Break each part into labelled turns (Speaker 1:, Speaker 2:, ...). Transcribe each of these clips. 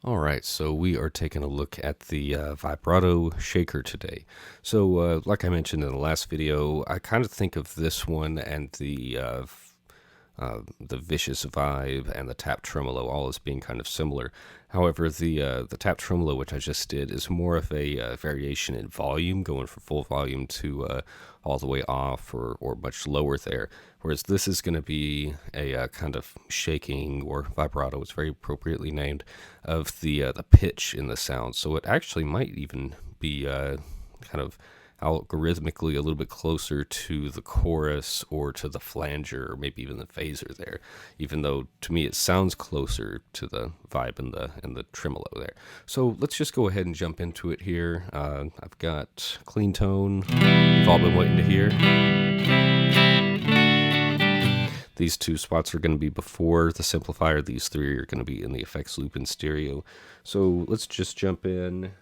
Speaker 1: All right, so we are taking a look at the Vibrato shaker today. So, like I mentioned in the last video, I kind of think of this one and the vicious vibe and the tap tremolo all as being kind of similar. However, the tap tremolo, which I just did, is more of a variation in volume, going from full volume to all the way off or much lower there. Whereas this is going to be a kind of shaking or vibrato, it's very appropriately named, of the pitch in the sound. So it actually might even be kind of algorithmically a little bit closer to the chorus or to the flanger or maybe even the phaser there, even though to me it sounds closer to the vibe and the tremolo there. So let's just go ahead and jump into it here. I've got clean tone, you've all been waiting to hear. These two spots are going to be before the simplifier. These three are going to be in the effects loop in stereo. So let's just jump in.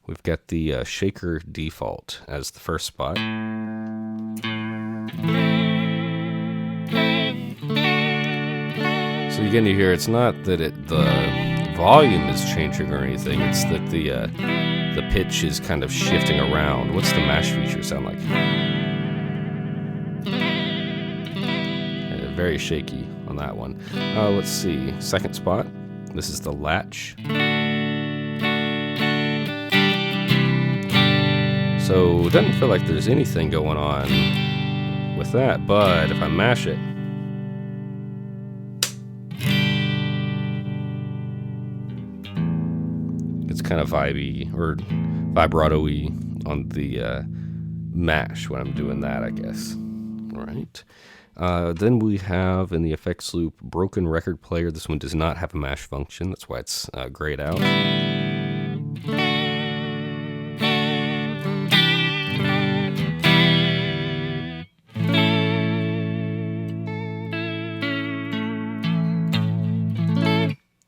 Speaker 1: We've got the shaker default as the first spot. So again, you hear it's not that the volume is changing or anything. It's that the pitch is kind of shifting around. What's the mash feature sound like? Very shaky on that one. Let's see. Second spot. This is the latch. So it doesn't feel like there's anything going on with that, but if I mash it, it's kind of vibey or vibrato-y on the mash when I'm doing that, I guess. All right. Then we have in the effects loop broken record player. This one does not have a mash function. That's why it's grayed out.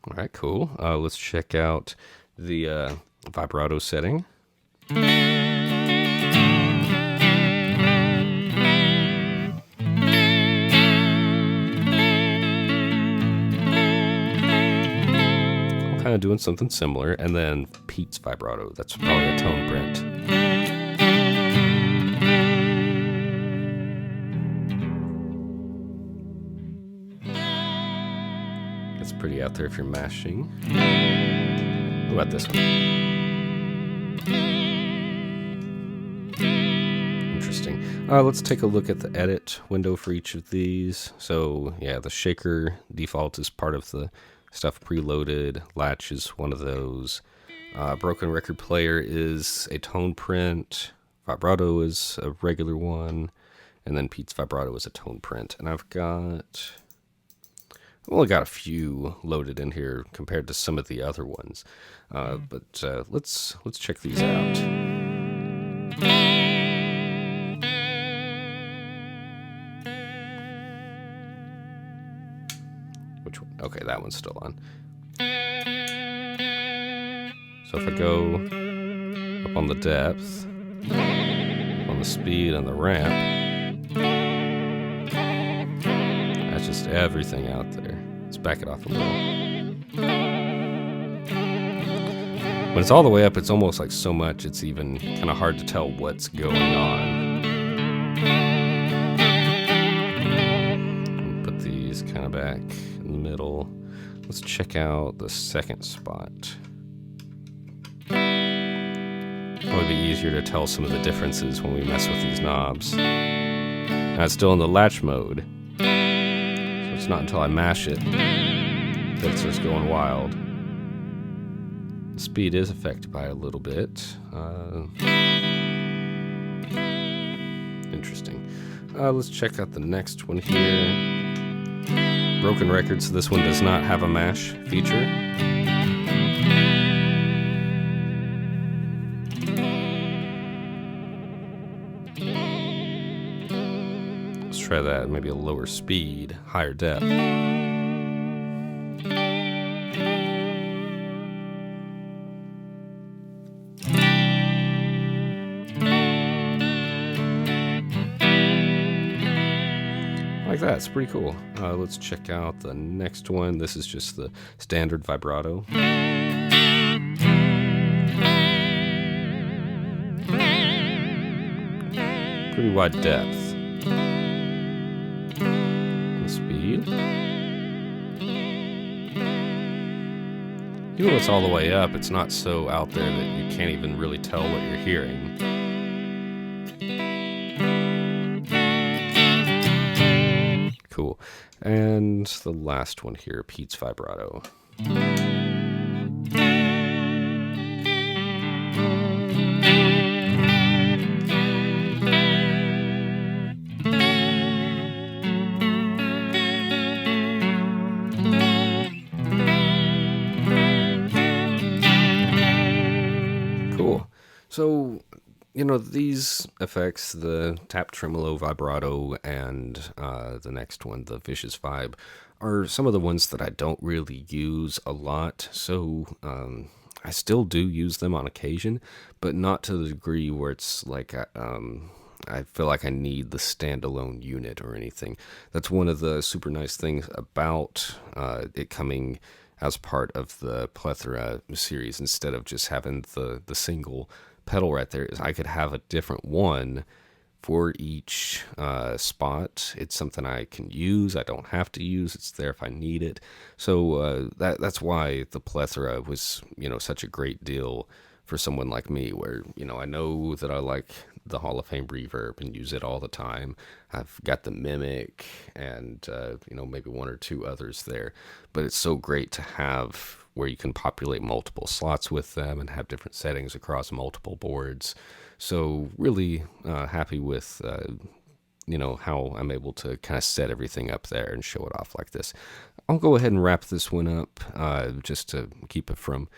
Speaker 1: All right, cool. Let's check out the vibrato setting. Kind of doing something similar, and then Pete's vibrato. That's probably a tone print. That's pretty out there if you're mashing. What about this one? Interesting. Let's take a look at the edit window for each of these. So yeah, the shaker default is part of the stuff preloaded. Latch is one of those. Broken record player is a tone print. Vibrato is a regular one. And then Pete's vibrato is a tone print. And I've only got a few loaded in here compared to some of the other ones. But let's check these out. Which one? Okay, that one's still on. So if I go up on the depth, up on the speed and the ramp, that's just everything out there. Let's back it off a little. When it's all the way up, it's almost like so much, it's even kind of hard to tell what's going on. Put these kind of back in the middle. Let's check out the second spot. Probably be easier to tell some of the differences when we mess with these knobs. Now it's still in the latch mode, so it's not until I mash it that it starts going wild. The speed is affected by a little bit. Interesting. Let's check out the next one here. Broken record, so this one does not have a mash feature. Let's try that, maybe a lower speed, higher depth. I like that. It's pretty cool. Let's check out the next one. This is just the standard vibrato. Pretty wide depth. The speed. Even though it's all the way up, it's not so out there that you can't even really tell what you're hearing. Cool. And the last one here, Pete's vibrato. Cool. So, these effects, the tap tremolo vibrato and the next one, the vicious vibe, are some of the ones that I don't really use a lot. So I still do use them on occasion, but not to the degree where it's like I feel like I need the standalone unit or anything. That's one of the super nice things about it coming as part of the Plethora series, instead of just having the single pedal right there, is I could have a different one for each spot. It's something I can use. I don't have to use. It's there if I need it. So that's why the Plethora was, such a great deal for someone like me, where, I know that I like the Hall of Fame reverb and use it all the time. I've got the Mimic and, maybe one or two others there. But it's so great to have where you can populate multiple slots with them and have different settings across multiple boards. So really happy with, how I'm able to kind of set everything up there and show it off like this. I'll go ahead and wrap this one up just to keep it from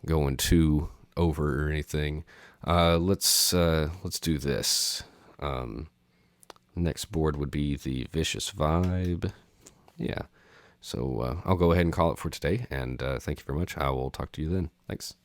Speaker 1: going too over or anything. Let's do this. Next board would be the Vicious Vibe. Yeah. So I'll go ahead and call it for today, and thank you very much. I will talk to you then. Thanks.